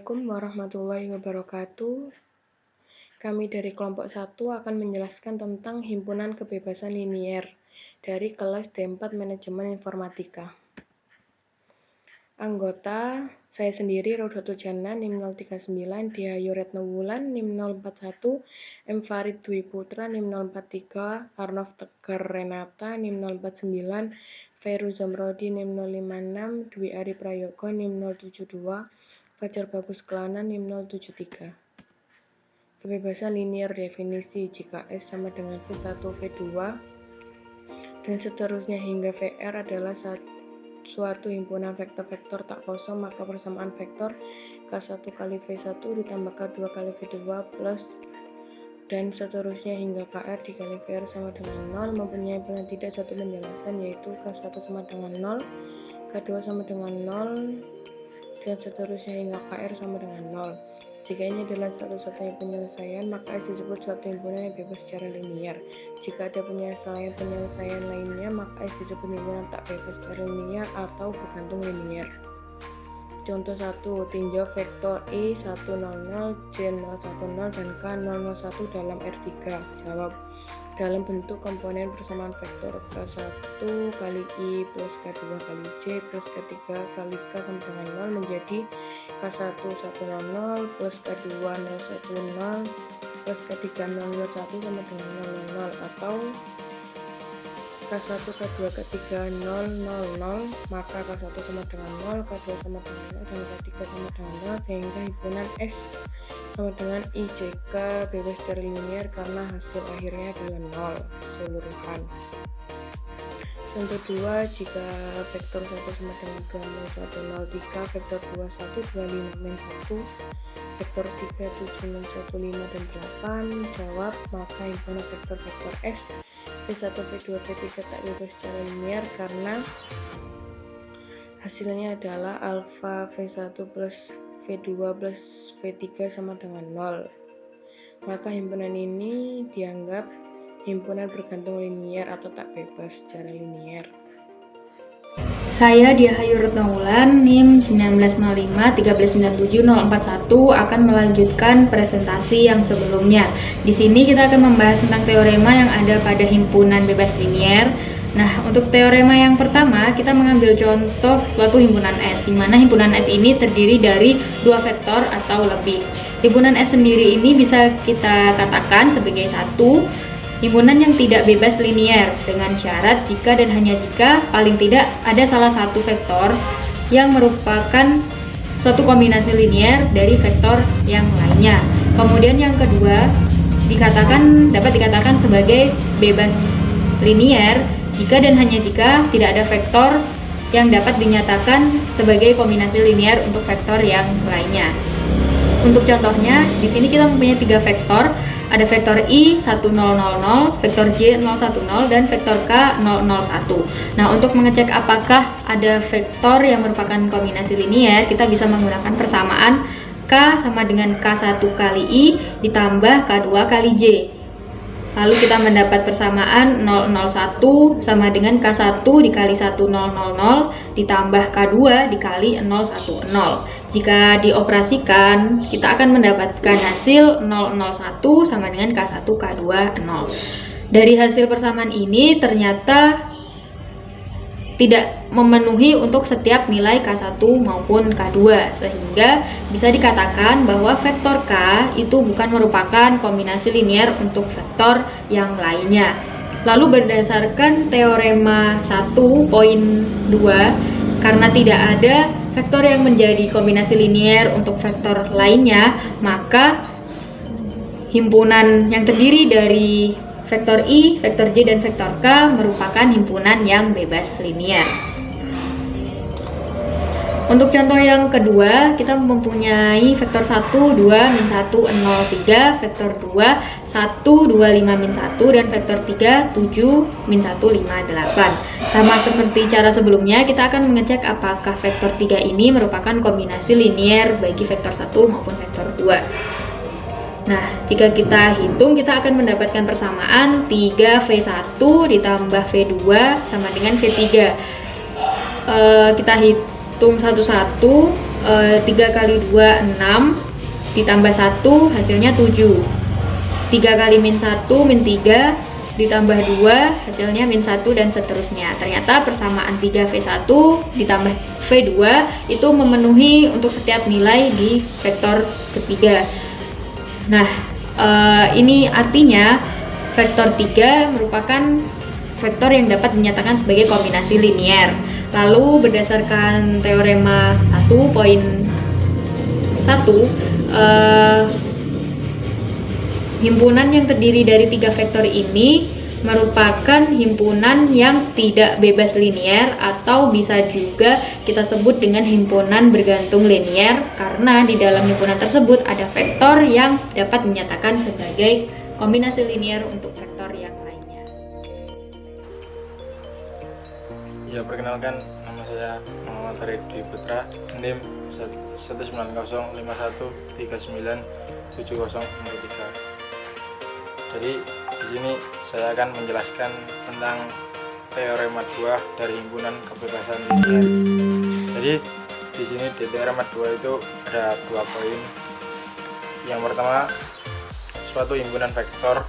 Assalamualaikum warahmatullahi wabarakatuh. Kami dari kelompok 1 akan menjelaskan tentang himpunan kebebasan linier dari kelas D4 Manajemen Informatika. Anggota, saya sendiri Rodoto Jana NIM 039, Diayu Retno Wulan NIM 041, M. Farid Dwi Putra NIM 043, Arnov Tegar Renata NIM 049, Feru Zamrodi NIM 056, Dwi Ari Prayogo NIM 072, Fajar Bagus Kelana NIM 073. Kebebasan linier definisi jika S sama dengan V1, V2, dan seterusnya hingga VR adalah suatu himpunan vektor-vektor tak kosong, maka persamaan vektor K1 kali V1 ditambah K2 kali V2 plus dan seterusnya hingga KR dikali VR sama dengan 0 mempunyai paling tidak satu penjelasan, yaitu K1 sama dengan 0, K2 sama dengan 0, dan seterusnya hingga KR sama dengan 0. Jika ini adalah satu-satunya penyelesaian, maka S disebut suatu himpunan yang bebas secara linier. Jika ada penyelesaian lainnya, maka S disebut himpunan tak bebas secara linier atau bergantung linier. Contoh 1. Tinjau vektor I100, J010, dan K001 dalam R3. Jawab. Dalam bentuk komponen persamaan vektor K1 kali I plus K2 kali J plus K3 kali K sama dengan 0 menjadi K1 100 plus K2 010 plus K3 001 sama dengan 000 atau K1 K2 K3 000, maka K1 sama dengan 0, K2 sama dengan 0, dan K3 sama dengan 0, sehingga himpunan S sama dengan IJK bebas secara linier karena hasil akhirnya adalah 0 keseluruhan. Contoh 2, jika vektor 1 sama dengan 201003, vektor 21 25 min 1, vektor 3 7 min 1 5 dan 8, jawab, maka himpunan vektor-vektor S V1, V2, V3 tak bebas secara linier karena hasilnya adalah alfa V1 plus V2 plus V3 sama dengan 0. Maka himpunan ini dianggap himpunan bergantung linier atau tak bebas secara linier. Saya Diayu Retno Wulan NIM 1905-1397041 akan melanjutkan presentasi yang sebelumnya. Di sini kita akan membahas tentang teorema yang ada pada himpunan bebas linier. Nah, untuk teorema yang pertama, kita mengambil contoh suatu himpunan S, di mana himpunan S ini terdiri dari dua vektor atau lebih. Himpunan S sendiri ini bisa kita katakan sebagai satu himpunan yang tidak bebas linier dengan syarat jika dan hanya jika paling tidak ada salah satu vektor yang merupakan suatu kombinasi linier dari vektor yang lainnya. Kemudian yang kedua dapat dikatakan sebagai bebas linier jika dan hanya jika tidak ada vektor yang dapat dinyatakan sebagai kombinasi linier untuk vektor yang lainnya. Untuk contohnya, di sini kita mempunyai tiga vektor, ada vektor I1000, vektor J010, dan vektor K001. Nah, untuk mengecek apakah ada vektor yang merupakan kombinasi linier, kita bisa menggunakan persamaan K sama dengan K1 kali I ditambah K2 kali J. Lalu kita mendapat persamaan 001 sama dengan K1 dikali 1000 ditambah K2 dikali 010. Jika dioperasikan, kita akan mendapatkan hasil 001 sama dengan K1 K2 0. Dari hasil persamaan ini ternyata tidak memenuhi untuk setiap nilai K1 maupun K2, sehingga bisa dikatakan bahwa vektor K itu bukan merupakan kombinasi linier untuk vektor yang lainnya. Lalu berdasarkan teorema 1.2, karena tidak ada vektor yang menjadi kombinasi linier untuk vektor lainnya, maka himpunan yang terdiri dari vektor I, vektor J, dan vektor K merupakan himpunan yang bebas linier. Untuk contoh yang kedua, kita mempunyai vektor 1, 2, min 1, 0, 3, vektor 2, 1, 2, 5, min 1, dan vektor 3, 7, min 1, 5, 8. Sama seperti cara sebelumnya, kita akan mengecek apakah vektor 3 ini merupakan kombinasi linier bagi vektor 1 maupun vektor 2. Nah, jika kita hitung, kita akan mendapatkan persamaan 3V1 ditambah V2 sama dengan V3. Kita hitung satu-satu. 3 kali 2 6 ditambah 1 hasilnya 7. 3 kali min 1 min 3 ditambah 2 hasilnya min 1 dan seterusnya. Ternyata persamaan 3V1 ditambah V2 itu memenuhi untuk setiap nilai di vektor ketiga. Nah, ini artinya vektor 3 merupakan vektor yang dapat dinyatakan sebagai kombinasi linier. Lalu berdasarkan teorema 1.1, himpunan yang terdiri dari 3 vektor ini merupakan himpunan yang tidak bebas linier, atau bisa juga kita sebut dengan himpunan bergantung linier, karena di dalam himpunan tersebut ada vektor yang dapat dinyatakan sebagai kombinasi linier untuk vektor yang lainnya. Ya, perkenalkan, nama saya Muhammad Farid Dwi Putra, NIM 19051539703. Jadi di sini saya akan menjelaskan tentang teorema 2 dari himpunan kebebasan linier. Jadi di sini di teorema 2 itu ada 2 poin. Yang pertama, suatu himpunan vektor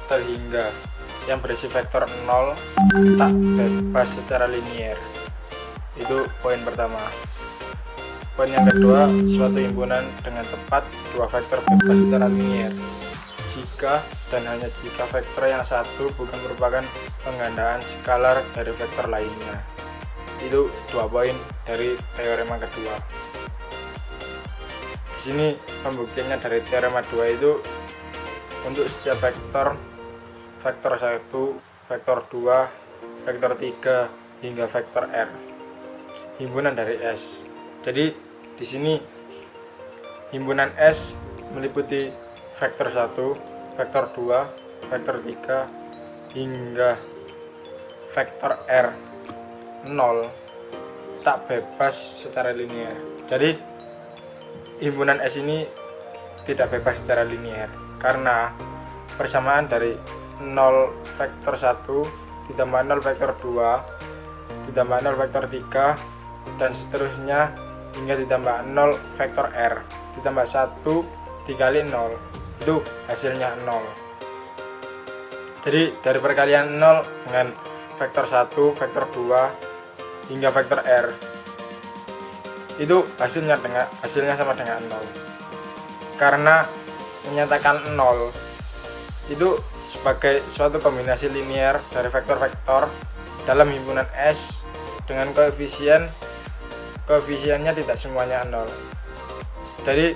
terhingga yang berisi vektor 0 tak bebas secara linier. Itu poin pertama. Poin yang kedua, suatu himpunan dengan tepat 2 vektor bebas secara linier jika dan hanya jika vektor yang satu bukan merupakan penggandaan skalar dari vektor lainnya. Itu 2 poin dari teorema kedua. Di sini pembuktiannya dari teorema 2 itu untuk setiap vektor 1, vektor 2, vektor 3 hingga vektor R, himpunan dari S. Jadi di sini himpunan S meliputi vektor 1, vektor 2, vektor 3 hingga vektor R 0 tak bebas secara linier. Jadi himpunan S ini tidak bebas secara linier karena persamaan dari 0 vektor 1 ditambah 0 vektor 2 ditambah 0 vektor 3 dan seterusnya hingga ditambah 0 vektor R ditambah 1 dikali 0, itu hasilnya 0. Jadi dari perkalian 0 dengan vektor 1, vektor 2 hingga vektor R, itu hasilnya sama dengan 0. Karena menyatakan 0 itu sebagai suatu kombinasi linier dari vektor-vektor dalam himpunan S dengan koefisiennya tidak semuanya 0. Jadi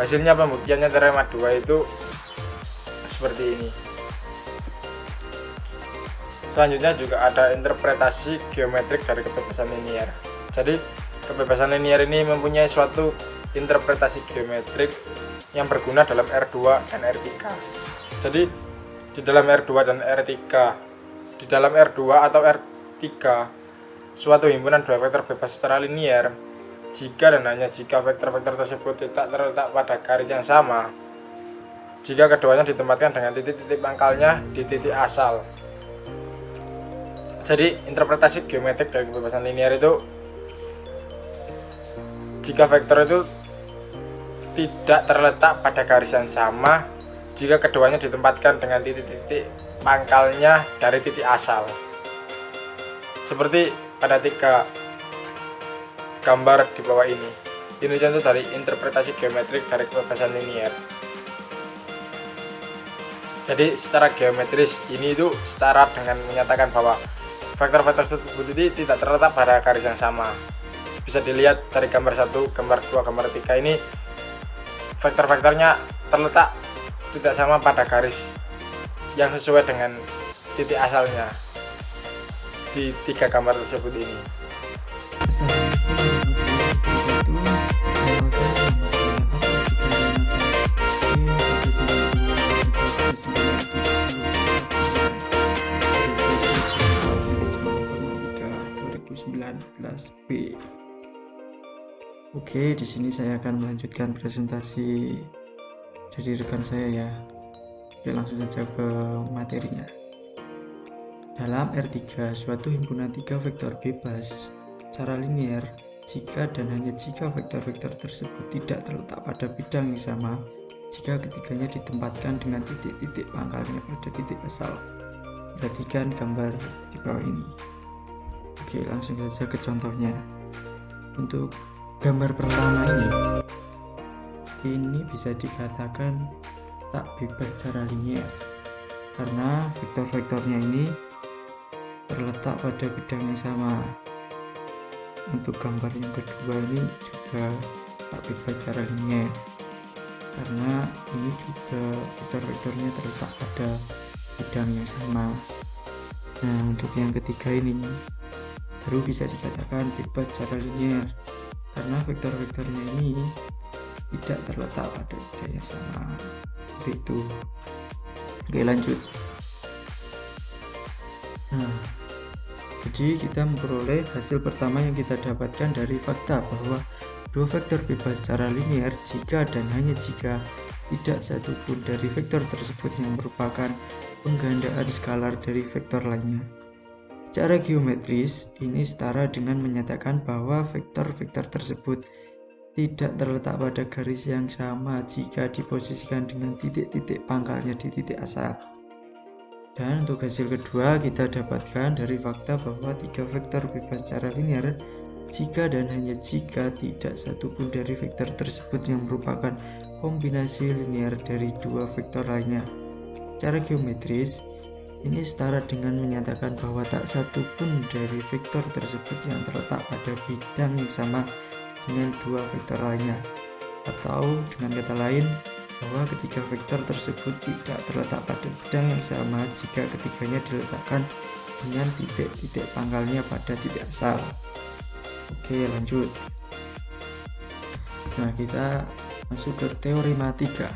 hasilnya pembuktiannya teorema 2 itu seperti ini. Selanjutnya juga ada interpretasi geometrik dari kebebasan linier. Jadi kebebasan linier ini mempunyai suatu interpretasi geometrik yang berguna dalam R2 dan R3. Jadi di dalam R2 dan R3, di dalam R2 atau R3, suatu himpunan 2 vektor bebas secara linier jika dan hanya jika vektor-vektor tersebut tidak terletak pada garis yang sama, jika keduanya ditempatkan dengan titik-titik pangkalnya di titik asal. Jadi interpretasi geometrik dari kebebasan linier itu, jika vektor itu tidak terletak pada garis yang sama jika keduanya ditempatkan dengan titik-titik pangkalnya dari titik asal. Seperti pada 3 gambar di bawah ini. Ini contoh dari interpretasi geometrik dari kebebasan linier. Jadi secara geometris ini itu setara dengan menyatakan bahwa vektor-vektor tersebut ini tidak terletak pada garis yang sama. Bisa dilihat dari gambar 1, gambar 2, gambar 3 ini vektor-vektornya terletak tidak sama pada garis yang sesuai dengan titik asalnya di 3 gambar tersebut ini. B. Oke, di sini saya akan melanjutkan presentasi dari rekan saya ya. Oke, langsung saja ke materinya. Dalam R3, suatu himpunan 3 vektor bebas secara linier jika dan hanya jika vektor-vektor tersebut tidak terletak pada bidang yang sama jika ketiganya ditempatkan dengan titik-titik pangkalnya pada titik asal. Perhatikan gambar di bawah ini. Oke, langsung saja ke contohnya. Untuk gambar pertama ini bisa dikatakan tak bebas secara linier karena vektor-vektornya ini terletak pada bidang yang sama. Untuk gambar yang kedua ini juga tak bebas secara linier karena ini juga vektor-vektornya terletak pada bidang yang sama. Nah, untuk yang ketiga ini baru bisa dikatakan bebas secara linier karena vektor-vektornya ini tidak terletak pada bidang yang sama. Seperti itu. Oke, lanjut. Nah, jadi kita memperoleh hasil pertama yang kita dapatkan dari fakta bahwa dua vektor bebas secara linier jika dan hanya jika tidak satupun dari vektor tersebut yang merupakan penggandaan skalar dari vektor lainnya. Secara geometris, ini setara dengan menyatakan bahwa vektor-vektor tersebut tidak terletak pada garis yang sama jika diposisikan dengan titik-titik pangkalnya di titik asal. Dan untuk hasil kedua kita dapatkan dari fakta bahwa tiga vektor bebas secara linier jika dan hanya jika tidak satupun dari vektor tersebut yang merupakan kombinasi linier dari dua vektor lainnya. Secara geometris, ini setara dengan menyatakan bahwa tak satupun dari vektor tersebut yang terletak pada bidang yang sama dengan dua vektor lainnya. Atau dengan kata lain, bahwa ketiga vektor tersebut tidak terletak pada bidang yang sama jika ketiganya diletakkan dengan titik-titik pangkalnya pada titik asal. Oke, lanjut. Nah, kita masuk ke teorema 3.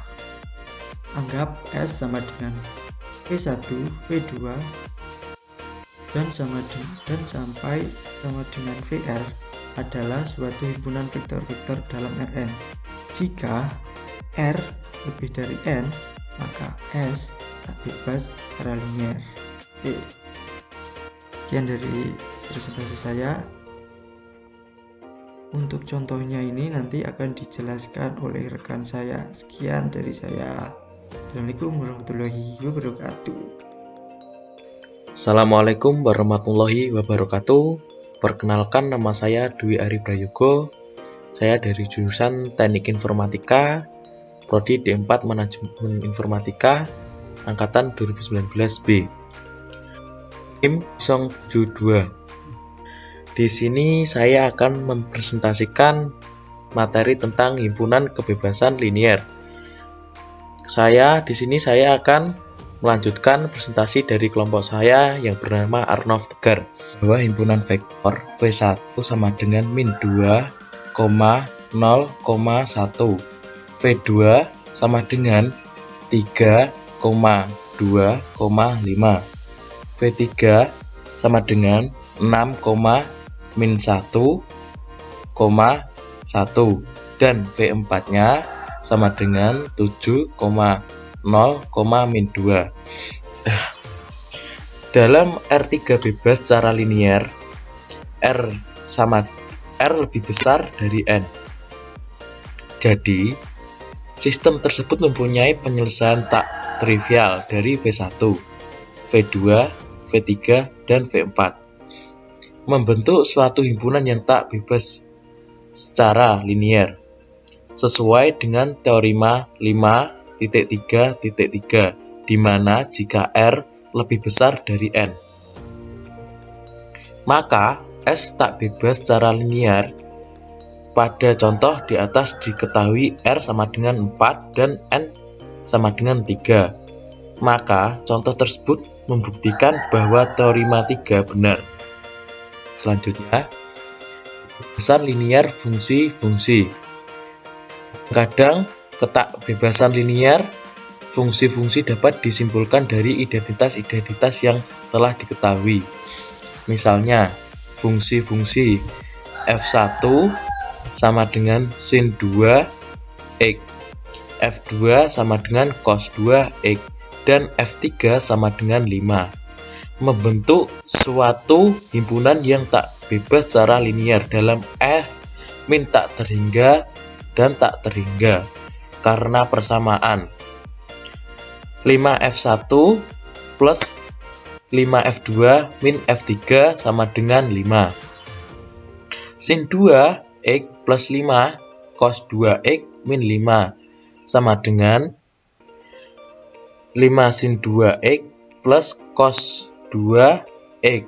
Anggap S sama dengan V1, V2 dan sampai sama dengan VR adalah suatu himpunan vektor-vektor dalam Rn. Jika R lebih dari N, maka S tak bebas secara linier. Oke, sekian dari presentasi saya. Untuk contohnya ini nanti akan dijelaskan oleh rekan saya. Sekian dari saya. Assalamualaikum warahmatullahi wabarakatuh. Assalamualaikum warahmatullahi wabarakatuh. Perkenalkan, nama saya Dwi Ari Prayogo. Saya dari jurusan Teknik Informatika, Prodi D4 Manajemen Informatika, Angkatan 2019B. NIM 072. Di sini saya akan mempresentasikan materi tentang himpunan kebebasan linier. Di sini saya akan melanjutkan presentasi dari kelompok saya yang bernama Arnov Tegar, bahwa himpunan vektor V1 sama dengan min 2,0,1, V2 sama dengan 3,2,5, V3 sama dengan 6,-1,1 dan V4-nya sama dengan 7,0,-2. Dalam R3 bebas secara linier, R lebih besar dari N. Jadi, sistem tersebut mempunyai penyelesaian tak trivial dari V1, V2, V3, dan V4. Membentuk suatu himpunan yang tak bebas secara linier, sesuai dengan teorema 5.3.3, di mana jika R lebih besar dari N, maka S tak bebas secara linier. Pada contoh di atas diketahui R sama dengan 4 dan N sama dengan 3. Maka contoh tersebut membuktikan bahwa teorema 3 benar. Selanjutnya, kebebasan linier fungsi-fungsi. Kadang ketakbebasan linier fungsi-fungsi dapat disimpulkan dari identitas-identitas yang telah diketahui. Misalnya, fungsi-fungsi F1 sama dengan sin 2x, F2 sama dengan cos 2x, dan F3 sama dengan 5. Membentuk suatu himpunan yang tak bebas secara linier dalam F min tak terhingga, dan tak terhingga karena persamaan. 5F1 plus 5F2 min F3 sama dengan 5. Sin 2X plus 5 cos 2X min 5 sama dengan 5 sin 2X plus cos 2X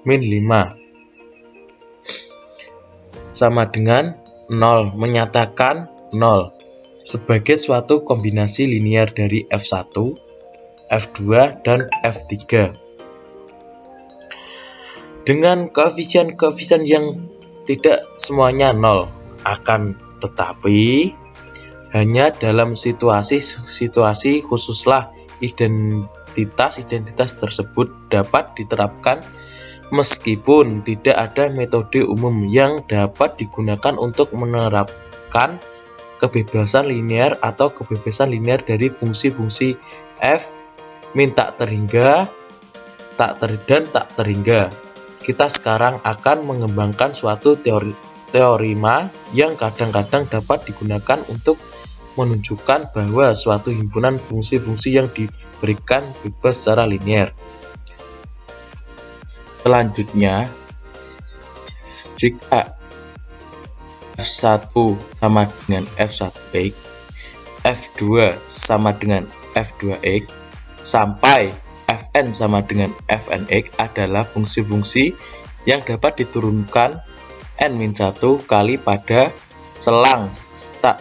min 5 sama dengan 0, menyatakan 0 sebagai suatu kombinasi linear dari F1, F2, dan F3 dengan koefisien-koefisien yang tidak semuanya 0. Akan tetapi hanya dalam situasi khususlah identitas tersebut dapat diterapkan, meskipun tidak ada metode umum yang dapat digunakan untuk menerapkan kebebasan linear atau kebebasan linear dari fungsi-fungsi f min tak terhingga, dan tak terhingga. Kita sekarang akan mengembangkan suatu teorema yang kadang-kadang dapat digunakan untuk menunjukkan bahwa suatu himpunan fungsi-fungsi yang diberikan bebas secara linear. Selanjutnya, jika F1 sama dengan F1X, F2 sama dengan F2X, sampai Fn sama dengan Fnx adalah fungsi-fungsi yang dapat diturunkan n-1 kali pada selang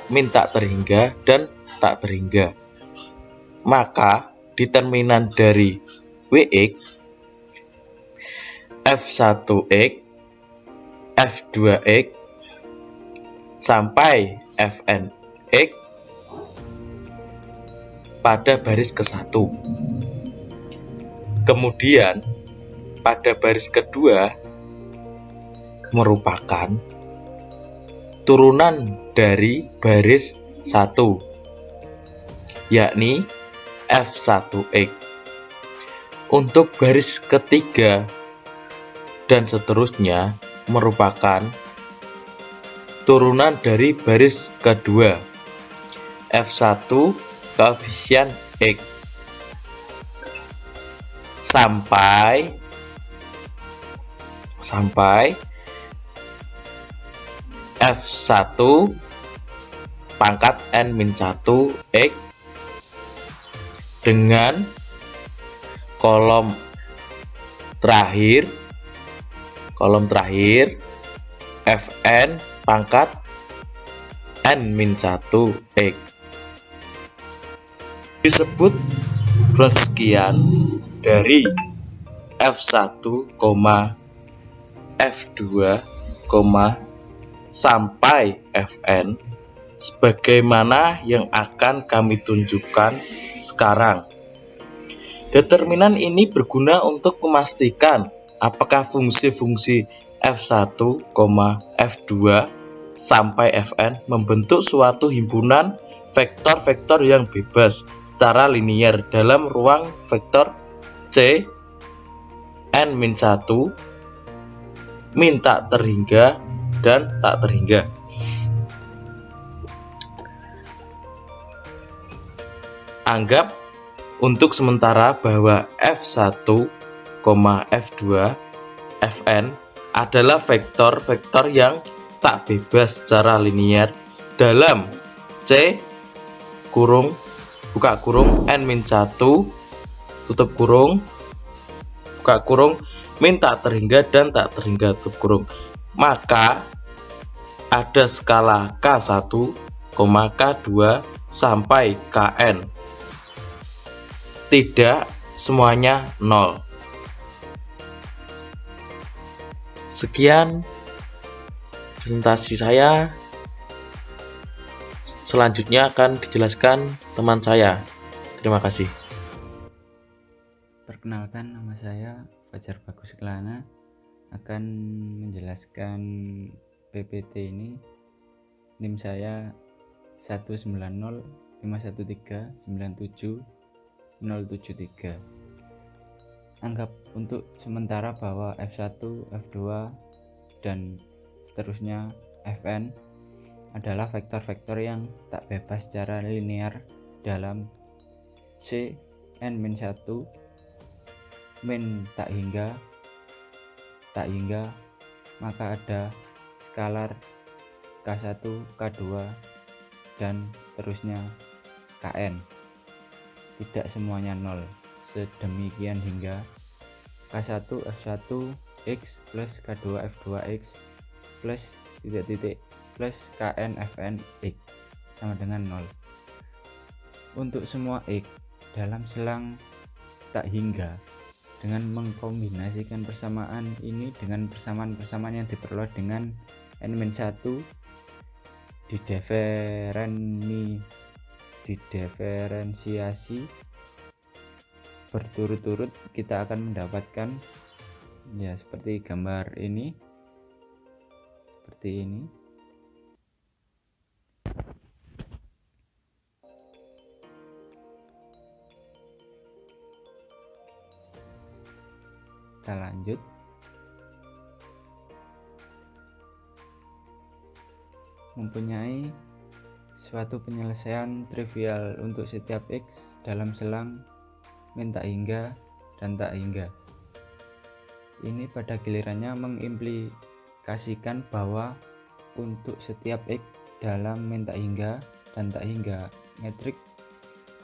min tak terhingga dan tak terhingga. Maka determinan dari Wx, F1x, F2x, sampai Fnx pada baris ke-1. Kemudian pada baris kedua merupakan turunan dari baris 1, yakni F1x. Untuk baris ketiga dan seterusnya merupakan turunan dari baris kedua, F1 koefisien X, sampai F1 pangkat n-1 X dengan kolom terakhir Fn pangkat n-1 X. Disebut persekian dari F1, F2, sampai Fn sebagaimana yang akan kami tunjukkan sekarang. Determinan ini berguna untuk memastikan apakah fungsi-fungsi F1, F2 sampai Fn membentuk suatu himpunan vektor-vektor yang bebas secara linear dalam ruang vektor C n-1 min tak terhingga dan tak terhingga. Anggap untuk sementara bahwa F1, F2, Fn adalah vektor-vektor yang tak bebas secara linear dalam C kurung buka kurung n-1 tutup kurung buka kurung min tak terhingga dan tak terhingga tutup kurung. Maka ada skala K1, K2 sampai Kn. Tidak semuanya 0. Sekian presentasi saya. Selanjutnya akan dijelaskan teman saya. Terima kasih. Perkenalkan, nama saya Fajar Bagus Kelana, akan menjelaskan PPT ini. NIM saya 19051397073. Anggap untuk sementara bahwa F1, F2 dan seterusnya Fn adalah vektor-vektor yang tak bebas secara linear dalam C n-1 min tak hingga, maka ada skalar K1, K2 dan seterusnya Kn. Tidak semuanya 0. Sedemikian hingga K1 F1 X plus K2 F2 X plus titik-titik plus Kn Fn X sama dengan 0. Untuk semua X dalam selang tak hingga, dengan mengkombinasikan persamaan ini dengan persamaan-persamaan yang diperoleh dengan n-1 didiferensiasi berturut-turut, kita akan mendapatkan ya seperti gambar ini, seperti ini. Kita lanjut. Mempunyai suatu penyelesaian trivial untuk setiap X dalam selang min tak hingga dan tak hingga. Ini pada gilirannya mengimplikasikan bahwa untuk setiap X dalam min tak hingga dan tak hingga, metrik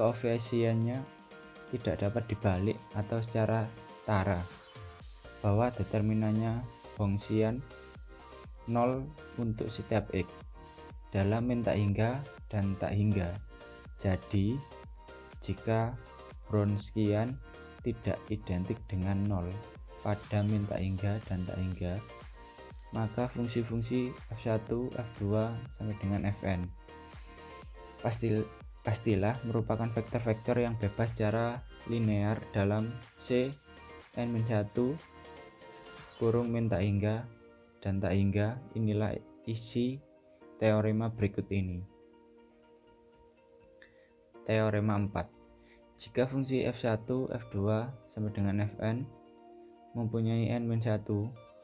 koefisiennya tidak dapat dibalik atau secara tara, bahwa determinannya Hongxian 0 untuk setiap X dalam min tak hingga dan tak hingga. Jadi jika Wronskian tidak identik dengan 0 pada min tak hingga dan tak hingga, maka fungsi-fungsi F1, F2 sampai dengan Fn pastilah merupakan vektor-vektor yang bebas secara linear dalam C n-1 kurung min tak hingga dan tak hingga. Inilah isi teorema berikut ini. Teorema 4. Jika fungsi F1, F2 sama dengan Fn mempunyai n-1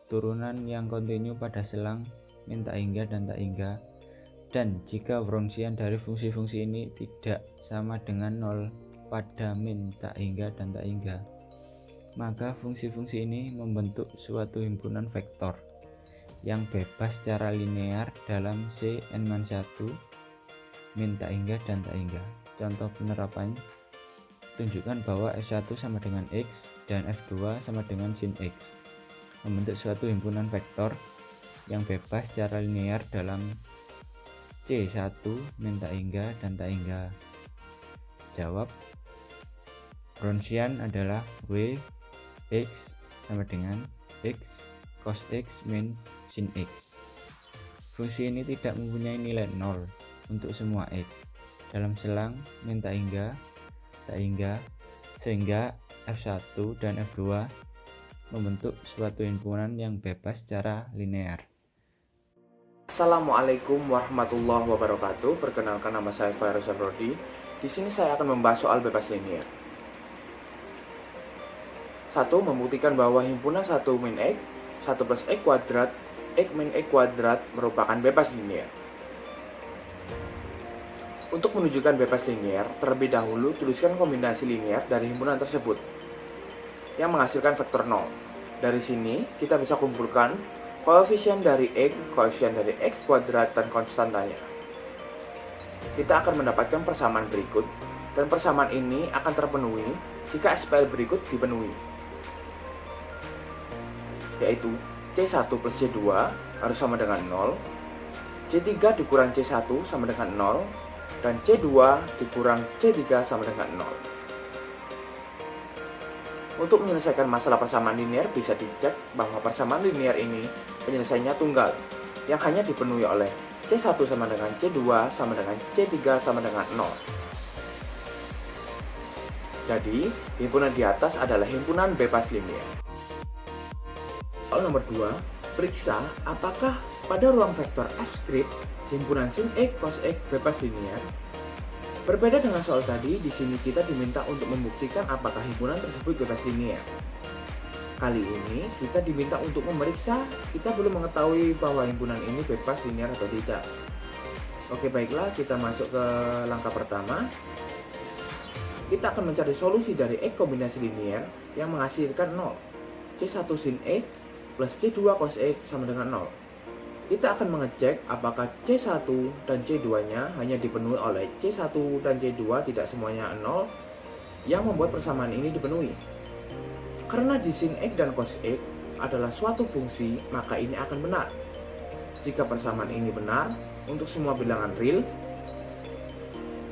turunan yang kontinu pada selang min tak hingga dan tak hingga, dan jika Wronskian dari fungsi-fungsi ini tidak sama dengan 0 pada min tak hingga dan tak hingga, maka fungsi-fungsi ini membentuk suatu himpunan vektor yang bebas secara linear dalam C n-1 min tak hingga dan tak hingga. Contoh penerapan: tunjukkan bahwa F1 sama dengan X dan F2 sama dengan sin X, membentuk suatu himpunan vektor yang bebas secara linear dalam C1 min tak hingga dan tak hingga. Jawab: Wronskian adalah W X sama dengan X cos X min sin X. Fungsi ini tidak mempunyai nilai 0 untuk semua X dalam selang min tak hingga, sehingga F1 dan F2 membentuk suatu himpunan yang bebas secara linear. Assalamualaikum warahmatullahi wabarakatuh. Perkenalkan, nama saya Fairuz Rodi. Di sini saya akan membahas soal bebas linear. 1. Membuktikan bahwa himpunan 1 min X, 1 plus X kuadrat, X min X kuadrat merupakan bebas linear. Untuk menunjukkan bebas linear, terlebih dahulu tuliskan kombinasi linear dari himpunan tersebut yang menghasilkan vektor 0. Dari sini kita bisa kumpulkan koefisien dari X, koefisien dari X kuadrat, dan konstantanya. Kita akan mendapatkan persamaan berikut, dan persamaan ini akan terpenuhi jika SPL berikut dipenuhi, yaitu C1 plus C2 harus sama dengan 0, C3 dikurang C1 sama dengan 0, dan C2 dikurang C3 sama dengan 0. Untuk menyelesaikan masalah persamaan linear, bisa dicek bahwa persamaan linear ini penyelesaiannya tunggal, yang hanya dipenuhi oleh C1 sama dengan C2 sama dengan C3 sama dengan 0. Jadi, himpunan di atas adalah himpunan bebas linear. Soal nomor 2, periksa apakah pada ruang vektor F script himpunan sin X cos X bebas linear. Berbeda dengan soal tadi, di sini kita diminta untuk membuktikan apakah himpunan tersebut bebas linear. Kali ini kita diminta untuk memeriksa, kita belum mengetahui bahwa himpunan ini bebas linear atau tidak. Oke, baiklah, kita masuk ke langkah pertama. Kita akan mencari solusi dari X kombinasi linear yang menghasilkan 0. C1 sin X plus C2 cos X sama dengan 0. Kita akan mengecek apakah C1 dan C2-nya hanya dipenuhi oleh C1 dan C2, tidak semuanya 0, yang membuat persamaan ini dipenuhi. Karena di sin X dan cos X adalah suatu fungsi, maka ini akan benar. Jika persamaan ini benar untuk semua bilangan real,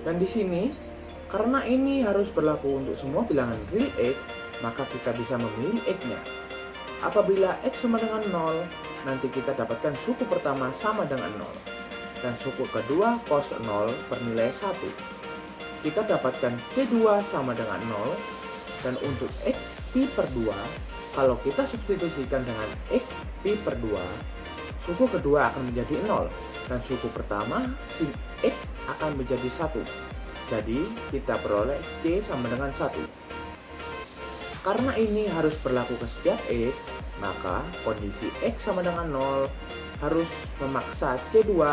dan di sini karena ini harus berlaku untuk semua bilangan real X, maka kita bisa memilih X-nya. Apabila X sama dengan 0, nanti kita dapatkan suku pertama sama dengan 0, dan suku kedua cos 0 bernilai 1. Kita dapatkan C2 sama dengan 0, dan untuk X pi per 2, kalau kita substitusikan dengan X pi per 2, suku kedua akan menjadi 0, dan suku pertama sin X akan menjadi 1. Jadi kita peroleh C sama dengan 1. Karena ini harus berlaku ke setiap X, maka kondisi X sama dengan 0 harus memaksa C2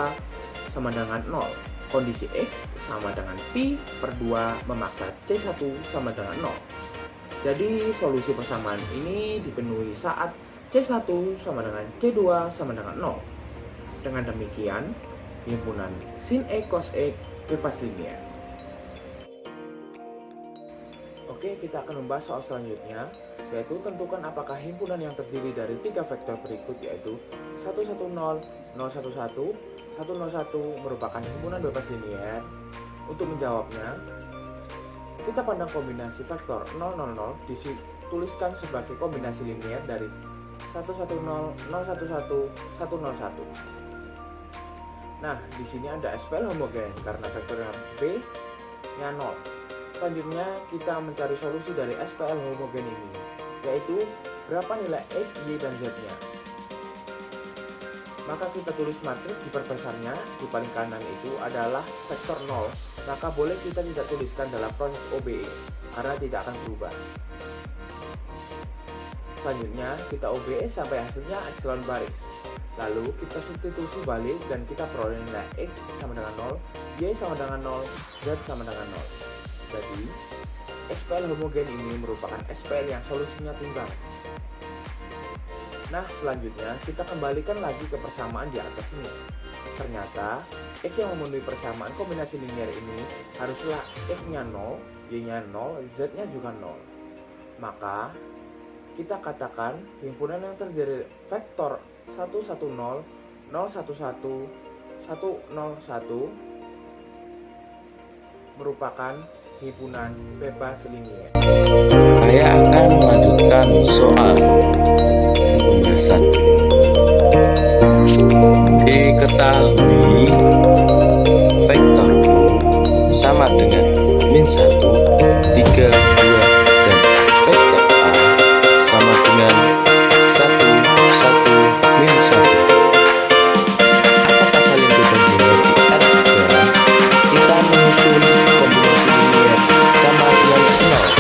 sama dengan 0. Kondisi X sama dengan pi per 2 memaksa C1 sama dengan 0. Jadi solusi persamaan ini dipenuhi saat C1 sama dengan C2 sama dengan 0. Dengan demikian, himpunan sin X cos X bebas linear. Oke, kita akan membahas soal selanjutnya, yaitu tentukan apakah himpunan yang terdiri dari 3 vektor berikut, yaitu 110, 011, 101 merupakan himpunan bebas linear. Untuk menjawabnya, kita pandang kombinasi vektor 000 dituliskan sebagai kombinasi linear dari 110, 011, 101. Nah, di sini ada SPL homogen karena vektornya B nya 0. Selanjutnya kita mencari solusi dari SPL homogen ini, yaitu berapa nilai X, Y, dan Z-nya. Maka kita tulis matriks diperbesarnya, di paling kanan itu adalah vektor 0, maka boleh kita tidak tuliskan dalam proses OBE, karena tidak akan berubah. Selanjutnya, kita OBE sampai hasilnya epsilon baris. Lalu kita substitusi balik dan kita peroleh nilai X sama dengan 0, Y sama dengan 0, Z sama dengan 0. Jadi, SPL homogen ini merupakan SPL yang solusinya tunggal. Nah, selanjutnya kita kembalikan lagi ke persamaan di atas ini. Ternyata, X yang memenuhi persamaan kombinasi linear ini haruslah X-nya 0, Y-nya 0, Z-nya juga 0. Maka, kita katakan himpunan yang terdiri dari vektor 110, 011, 101 merupakan himpunan bebas linear. Saya akan melanjutkan soal pembahasan. Diketahui vektor sama dengan min 1, 3, 2, dan vektor A sama dengan 1, 1, min 1. Apakah saling berbanding di R2? Kita menyusun kombinasi linear sama dengan 0.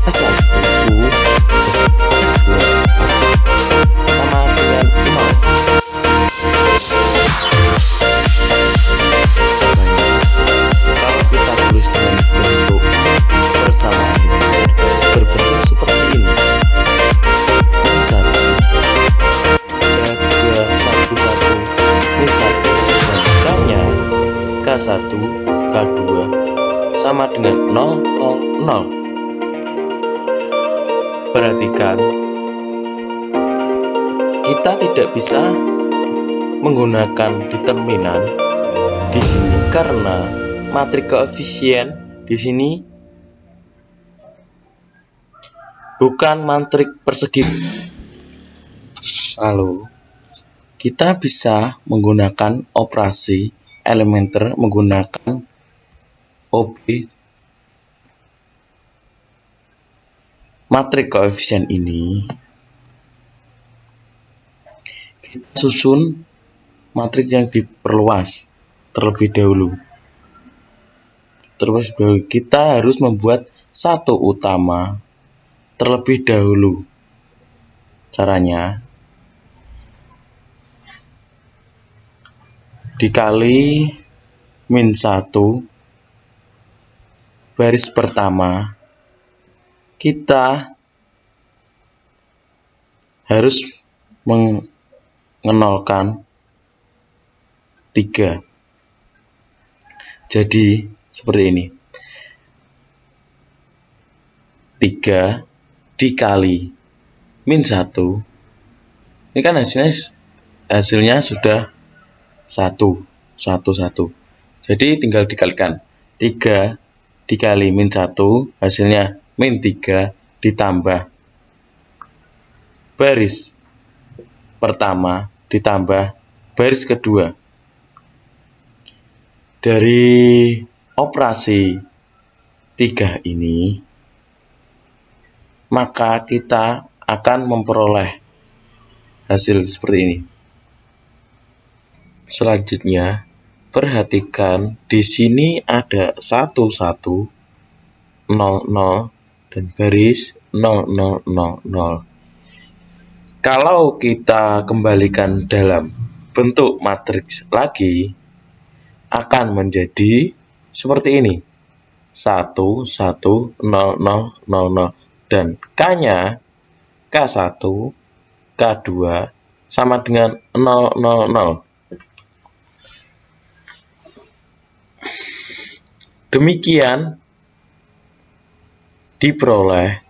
Asal U sama dengan 0. Kalau kita tulis dengan bentuk persamaan linear berbentuk seperti ini, min 1, Z2, 1, 1, min 1, dan K1, K2 sama dengan 0, 0, 0. Perhatikan, kita tidak bisa menggunakan determinan di sini karena matriks koefisien di sini bukan matriks persegi. Lalu kita bisa menggunakan operasi elementer menggunakan OB. Matriks koefisien ini kita susun matriks yang diperluas terlebih dahulu. terus kita harus membuat satu utama terlebih dahulu. Caranya dikali min 1 baris pertama, kita harus mengenolkan 3. Jadi seperti ini, 3 dikali min 1, ini kan hasilnya sudah 1. Jadi tinggal dikalikan, 3 dikali min 1 hasilnya min 3 ditambah baris pertama ditambah baris kedua. Dari operasi 3 ini, maka kita akan memperoleh hasil seperti ini. Selanjutnya, perhatikan di sini ada 1, 1, 0, 0, dan baris 0, 0, 0, 0. Kalau kita kembalikan dalam bentuk matriks lagi, akan menjadi seperti ini, 1, 1, 0, 0, 0, 0, dan K-nya K1, K2 sama dengan 0, 0, 0. Demikian diperoleh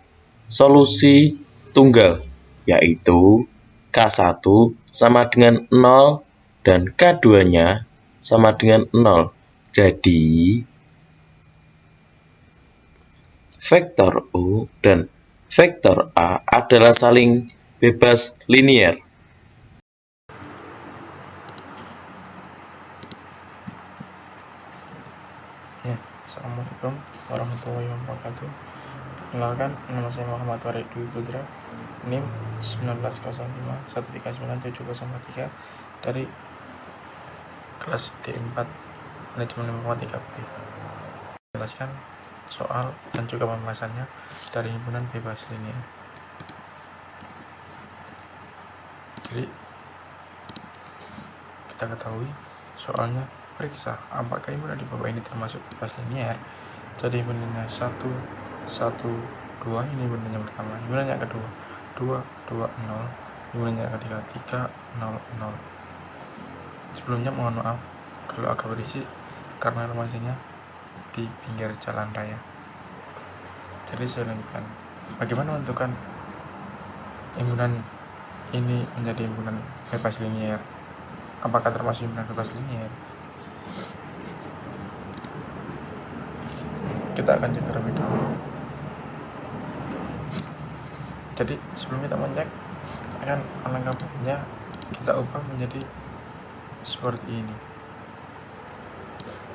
solusi tunggal, yaitu K1 sama dengan 0 dan K2-nya sama dengan 0. Jadi vektor U dan vektor A adalah saling bebas linier. Ya, Assalamualaikum warahmatullahi wabarakatuh. Perkenalkan, nama saya Muhammad Warid Dwi Putra, NIM 1905139703 dari kelas D4 Manajemen Informatika B. Jelaskan soal dan juga pembahasannya dari himpunan bebas linier. Jadi kita ketahui soalnya periksa apakah himpunan di bawah ini termasuk bebas linier. Jadi himpunannya 1, 1, 2, ini himpunan yang pertama. Himpunan yang kedua 2, 2, 0. Himpunan yang ketiga 3, 0, 0. Sebelumnya mohon maaf kalau agak berisi karena lokasinya di pinggir jalan raya. Jadi saya lanjutkan, bagaimana menentukan himpunan ini menjadi himpunan bebas linier? Apakah termasuk himpunan bebas linier? Kita akan cek terlebih dahulu. Jadi sebelum kita mencek, akan alangkah baiknya kita ubah menjadi seperti ini.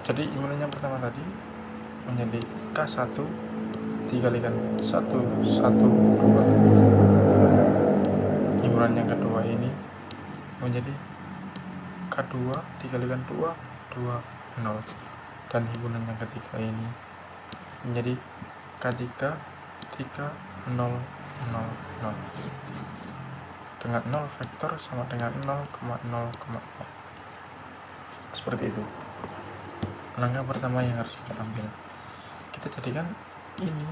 Jadi himpunan yang pertama tadi menjadi K1 dikalikan 1, 1, 2. Himpunan yang kedua ini menjadi K2 dikalikan 2, 2, 0. Dan himpunan yang ketiga ini menjadi K3, 3, 0, 0, 0. Dengan 0 vektor sama dengan 0,0,0. Seperti itu. Langkah pertama yang harus kita ambil, kita jadikan ini,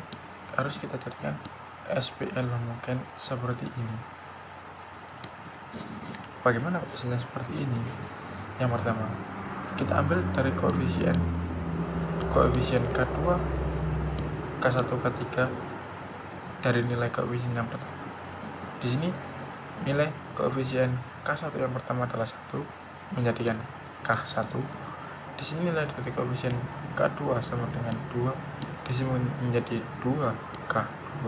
harus kita jadikan SPL homogen seperti ini. Bagaimana hasilnya seperti ini? Yang pertama, kita ambil dari koefisien K2, K1, K3 dari nilai koefisien yang pertama. Di sini nilai koefisien K1 yang pertama adalah 1, menjadikan K1. Di sini nilai dari koefisien K2 sama dengan 2, di sini menjadi 2K2,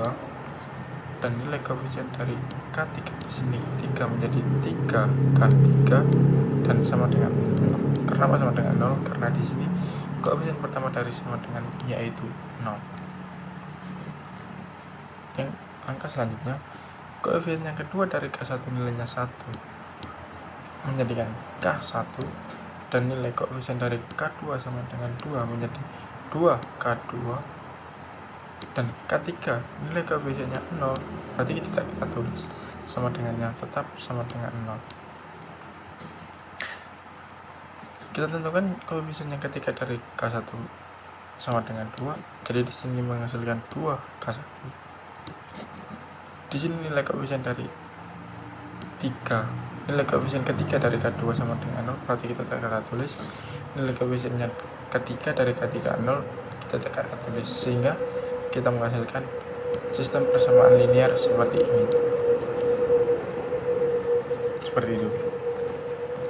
dan nilai koefisien dari K3 di sini 3 menjadi 3K3 dan sama dengan 0. Kenapa sama dengan 0? Karena di sini koefisien pertama dari sama dengan yaitu 0. Yang angka selanjutnya, koefisien yang kedua dari K1 nilainya 1, menjadikan K1, dan nilai koefisien dari K2 sama dengan 2 menjadi K2 dan K3 nilai koefisiennya 0, berarti kita tulis sama dengannya tetap sama dengan 0. Kita tentukan koefisien yang ketiga dari K1 sama dengan 2, jadi di sini menghasilkan 2K1. Di sini nilai koefisien dari 3, nilai koefisien ketiga dari K2 sama dengan 0, berarti kita tulis nilai koefisiennya ketiga dari K3 0, kita tulis, sehingga kita menghasilkan sistem persamaan linear seperti ini. Seperti itu.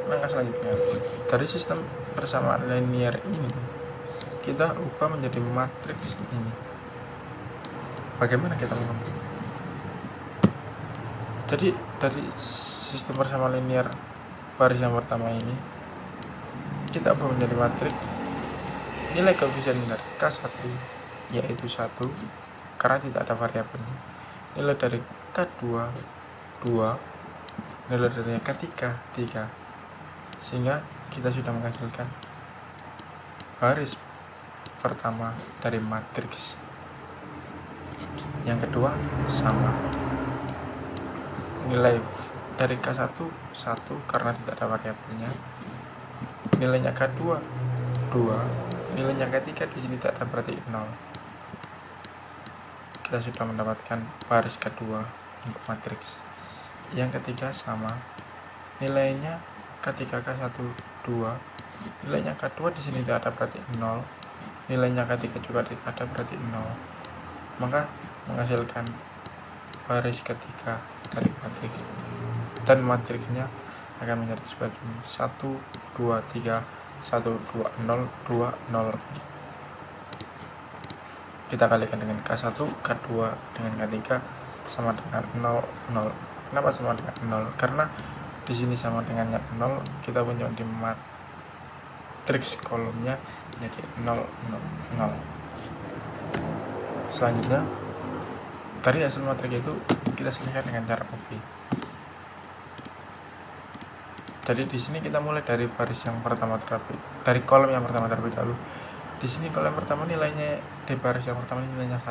Langkah selanjutnya, dari sistem persamaan linear ini kita ubah menjadi matriks ini. Bagaimana kita mengubah? Jadi dari sistem persamaan linear baris yang pertama ini kita ubah menjadi matriks. Nilai koefisien dari K1 yaitu 1 karena tidak ada variabelnya. Nilai dari K2 2, nilai dari K3 3. Sehingga kita sudah menghasilkan baris pertama dari matriks. Yang kedua sama, nilai dari K1 1 karena tidak ada variabelnya, nilainya K2 2, nilainya K3 di sini tidak ada berarti 0. Kita sudah mendapatkan baris kedua untuk matriks. Yang ketiga sama, nilainya K3 K1 2, nilainya K2 di sini tidak ada berarti 0, nilainya K3 juga tidak ada berarti 0. Maka menghasilkan baris ketiga dari matriks, dan matriksnya akan menjadi seperti ini: 1 2 3 1 2 0 2 0. Kita kalikan dengan K1 K2 dengan K3 sama dengan 0 0. Kenapa sama dengan 0? Karena di sini sama dengannya 0, kita punya di matriks kolomnya jadi 0 0 0. Selanjutnya dari hasil matriks itu kita selesaikan dengan cara OP. Jadi di sini kita mulai dari baris yang pertama terlebih, dari kolom yang pertama terlebih dahulu. Di sini kolom pertama nilainya di baris yang pertama nilainya 1,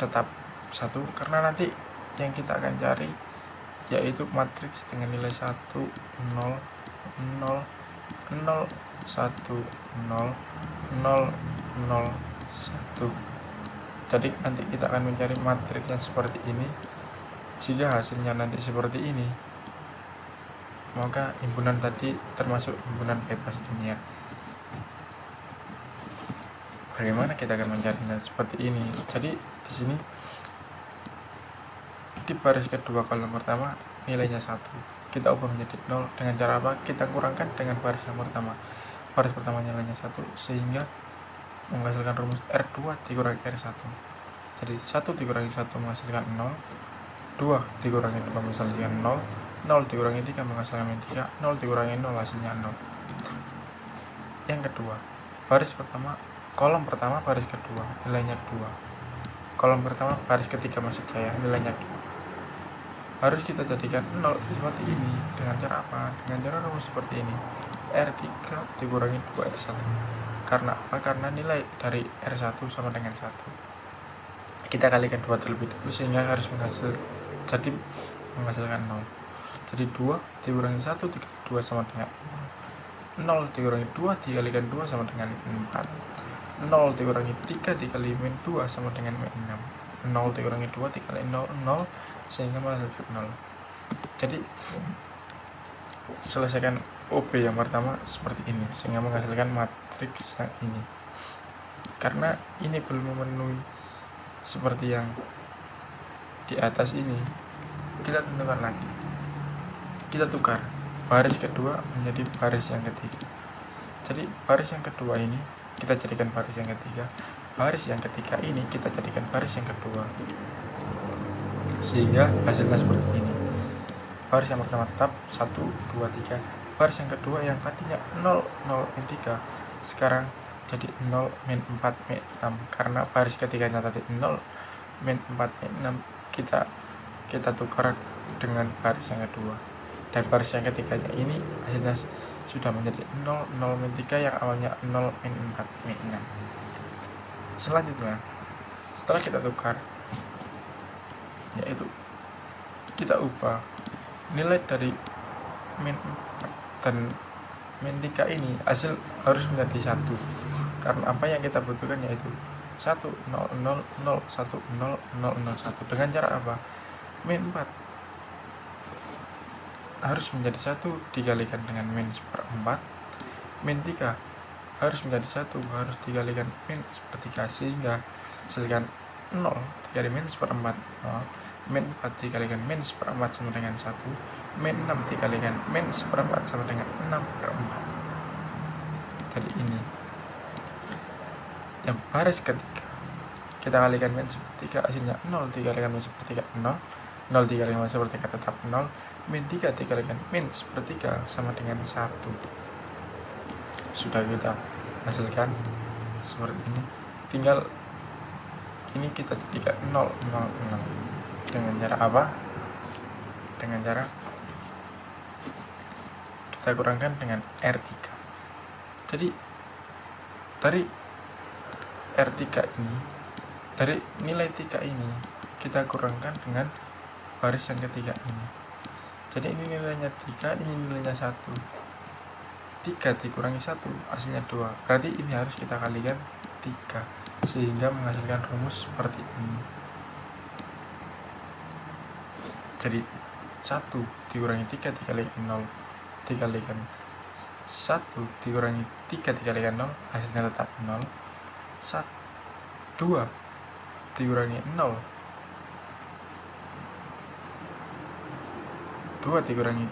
tetap 1 karena nanti yang kita akan cari yaitu matriks dengan nilai 1 0 0 0 0 1 0 0 0 1. Jadi nanti kita akan mencari matriksnya seperti ini. Jika hasilnya nanti seperti ini, maka himpunan tadi termasuk himpunan bebas linear. Bagaimana kita akan mencarinya seperti ini? Jadi di sini di baris kedua kolom pertama nilainya 1, kita ubah menjadi 0 dengan cara apa? Kita kurangkan dengan baris yang pertama. Baris pertama nilainya 1 sehingga menghasilkan rumus R2 dikurangi R1. Jadi 1 dikurangi 1 menghasilkan 0, 2 dikurangi 2 menghasilkan 0, 0 dikurangi 3 menghasilkan 3, 0 dikurangi 0 hasilnya 0. Yang kedua, baris pertama, kolom pertama baris kedua nilainya 2, kolom pertama baris ketiga maksud saya nilainya 2. Harus kita jadikan 0 seperti ini. Dengan cara apa? Dengan cara rumus seperti ini: R3 dikurangi 2R1. Karena apa? Karena nilai dari R1 sama dengan 1. Kita kalikan 2 terlebih dahulu sehingga harus menghasilkan 0. Jadi 2 dikurangi 1 dikali 2 sama dengan 0 dikurangi 2 dikalikan 2 sama dengan 4. 0 dikurangi 3 dikali min 2 sama dengan min 6. 0 dikurangi 2 dikali 0 0 sehingga menghasilkan 0. Jadi selesaikan OB yang pertama seperti ini sehingga menghasilkan matriks yang ini. Karena ini belum memenuhi seperti yang di atas ini, kita tentukan lagi, kita tukar baris kedua menjadi baris yang ketiga. Jadi baris yang kedua ini kita jadikan baris yang ketiga, baris yang ketiga ini kita jadikan baris yang kedua, sehingga hasilnya seperti ini. Baris yang pertama tetap 1 2 3, baris yang kedua yang tadinya 0 0 min 3 sekarang jadi 0 min 4 min 6 karena baris ketiganya tadi 0 min 4 min 6 kita tukar dengan baris yang kedua, dan baris yang ketiganya ini hasilnya sudah menjadi 0, 0 min 3 yang awalnya 0 min 4 min 6. Selanjutnya, setelah kita tukar, yaitu kita ubah nilai dari min 4 dan min 3 ini, hasil harus menjadi 1. Karena apa yang kita butuhkan yaitu 1, 0, 0, 0, 1, 0, 0, 0, 1. Dengan cara apa? Min 4 harus menjadi 1 dikalikan dengan min seperempat. Min 3 harus menjadi 1 harus dikalikan min sepertiga, sehingga hasilkan 0 dikali min seperempat 0. Min 4 dikalikan min seperempat sama dengan 1. Min 6 dikalikan min seperempat sama dengan 6/4. Jadi ini yang baris ketiga, kita kalikan min sepertiga, hasilnya 0 dikalikan min sepertiga 0. 0 dikalikan min sepertiga tetap 0. Min 3 dikalikan min sepertiga sama dengan 1. Sudah kita hasilkan seperti ini. Tinggal ini kita jadikan 0, 0, 0. Dengan cara apa? Dengan cara kita kurangkan dengan R3. Jadi dari R3 ini, dari nilai 3 ini kita kurangkan dengan baris yang ketiga ini. Jadi ini nilainya 3, ini nilainya 1. 3 dikurangi 1 hasilnya 2. Berarti ini harus kita kalikan 3 sehingga menghasilkan rumus seperti ini. Jadi 1 dikurangi 3 dikalikan 0 dikalikan 1 dikurangi 3 dikalikan 0 hasilnya tetap 0. 2 dikurangi 0, 2 dikurangi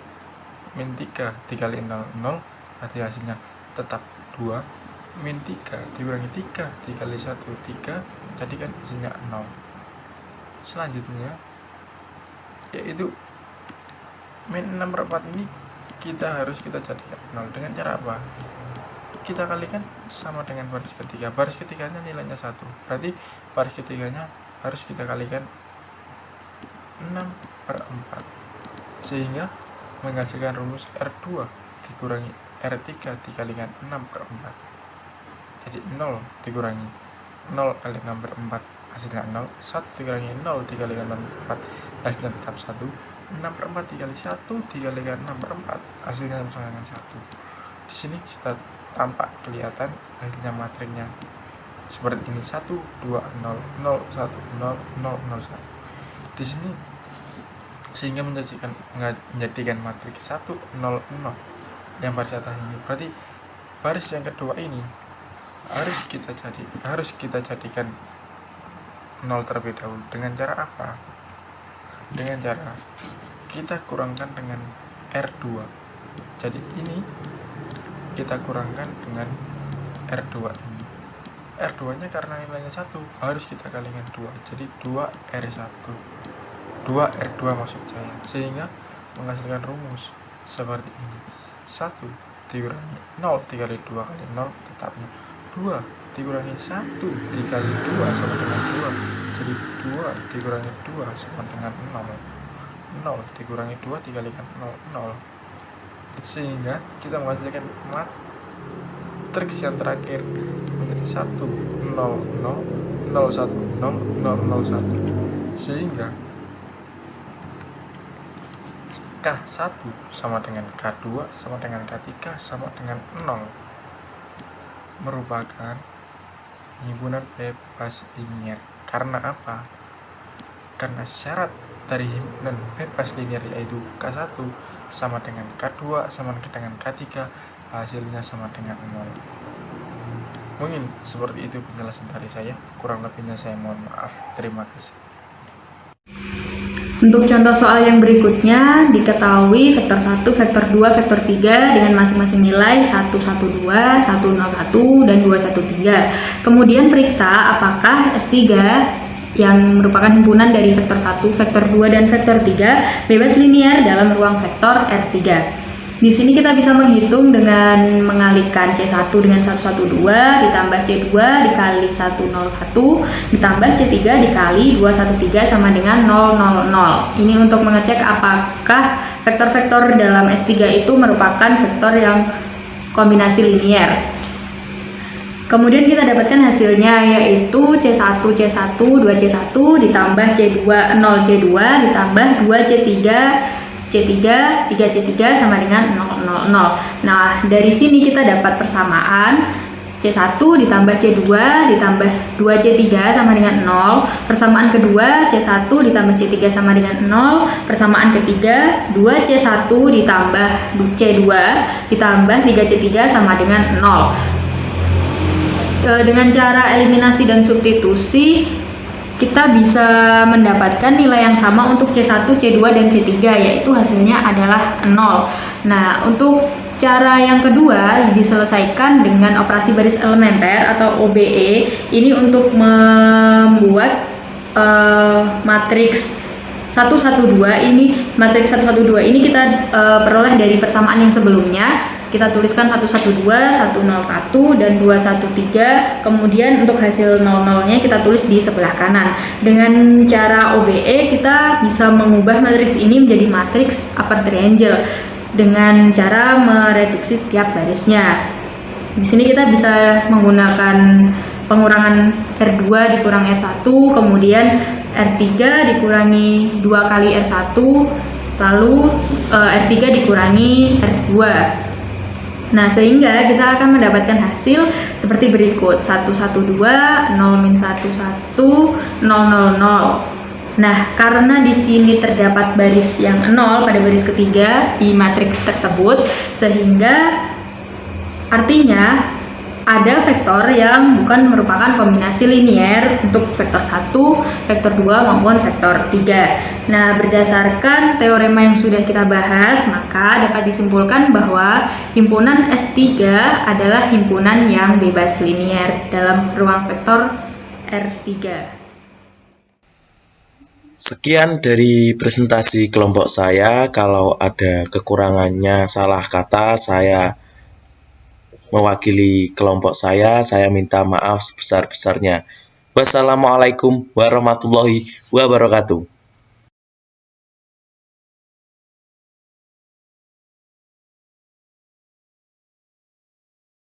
min 3 dikali 0, 0, berarti hasilnya tetap 2. Min 3 dikurangi 3 dikali 1, 3, jadikan hasilnya 0. Selanjutnya yaitu min 6/4 ini harus kita jadikan 0. Dengan cara apa? Kita kalikan sama dengan baris ketiga. Baris ketiganya nilainya 1, berarti baris ketiganya harus kita kalikan 6/4 sehingga menghasilkan rumus R2 dikurangi R3 dikalikan 6/4. Jadi 0 dikurangi 0 kali 6/4 hasilnya 0. 1 dikurangi 0 dikalikan 6/4 hasilnya tetap 1. 6/4 dikali 1 dikalikan 6/4 hasilnya sama dengan 1. Di sini kita tampak kelihatan hasilnya matriknya seperti ini: 1, 2, 0, 0, 1, 0, 0, 0, 1. Di sini sehingga menjadikan matriks 1, 0, 0 yang baris atas ini. Berarti baris yang kedua ini harus kita jadikan 0 terlebih dahulu. Dengan cara apa? Dengan cara kita kurangkan dengan R2. Jadi ini kita kurangkan dengan R2 ini. R2 nya karena nilainya 1 harus kita kalikan 2, jadi 2R1, 2R2 maksud saya, sehingga menghasilkan rumus seperti ini: 1 dikurangi 0 dikali 2 kali 0 tetap 2 dikurangi 1 dikali 2 sama dengan 2, jadi 2 dikurangi 2 sama dengan 0. 0 dikurangi 2 dikalikan 0, 0. Sehingga kita menghasilkan matriks yang terakhir menjadi 1, 0, 0, 0, 1, 0, 0, 0, 1. Sehingga K1 sama dengan K2 sama dengan K3 sama dengan 0 merupakan himpunan bebas linier. Karena apa? Karena syarat dari himpunan bebas linier yaitu K1 sama dengan K2 sama dengan K3 hasilnya sama dengan 0. Mungkin seperti itu penjelasan dari saya, kurang lebihnya saya mohon maaf. Terima kasih. Untuk contoh soal yang berikutnya, diketahui vektor 1, vektor 2, vektor 3 dengan masing-masing nilai 112, 101, dan 213. Kemudian periksa apakah S3 yang merupakan himpunan dari vektor 1, vektor 2, dan vektor 3 bebas linier dalam ruang vektor R3. Di sini kita bisa menghitung dengan mengalihkan C1 dengan 112 ditambah C2 dikali 101 ditambah C3 dikali 213 sama dengan 000. Ini untuk mengecek apakah vektor-vektor dalam S3 itu merupakan vektor yang kombinasi linier. Kemudian kita dapatkan hasilnya yaitu C1 C1 2C1 ditambah C2 0C2 ditambah 2C3 C3 3C3 sama dengan 000. Nah, dari sini kita dapat persamaan C1 ditambah C2 ditambah 2C3 sama dengan 0. Persamaan kedua C1 ditambah C3 sama dengan 0. Persamaan ketiga 2C1 ditambah C2 ditambah 3C3 sama dengan 0. Dengan cara eliminasi dan substitusi kita bisa mendapatkan nilai yang sama untuk C1, C2, dan C3, yaitu hasilnya adalah 0. Nah, untuk cara yang kedua diselesaikan dengan operasi baris elementer atau OBE. Ini untuk membuat matriks 112 ini, matriks 112 ini kita peroleh dari persamaan yang sebelumnya. Kita tuliskan 112, 101, dan 213. Kemudian untuk hasil 00-nya kita tulis di sebelah kanan. Dengan cara OBE kita bisa mengubah matriks ini menjadi matriks upper triangle dengan cara mereduksi setiap barisnya. Di sini kita bisa menggunakan pengurangan R2 dikurang R1, kemudian R3 dikurangi 2 kali R1, lalu R3 dikurangi R2. Nah, sehingga kita akan mendapatkan hasil seperti berikut: 112, 0 min 11, 000. Nah, karena di sini terdapat baris yang 0 pada baris ketiga di matriks tersebut, sehingga artinya ada vektor yang bukan merupakan kombinasi linier untuk vektor 1, vektor 2, maupun vektor 3. Nah, berdasarkan teorema yang sudah kita bahas, maka dapat disimpulkan bahwa himpunan S3 adalah himpunan yang bebas linier dalam ruang vektor R3. Sekian dari presentasi kelompok saya. Kalau ada kekurangannya, salah kata, saya mewakili kelompok saya minta maaf sebesar-besarnya. Wassalamualaikum warahmatullahi wabarakatuh.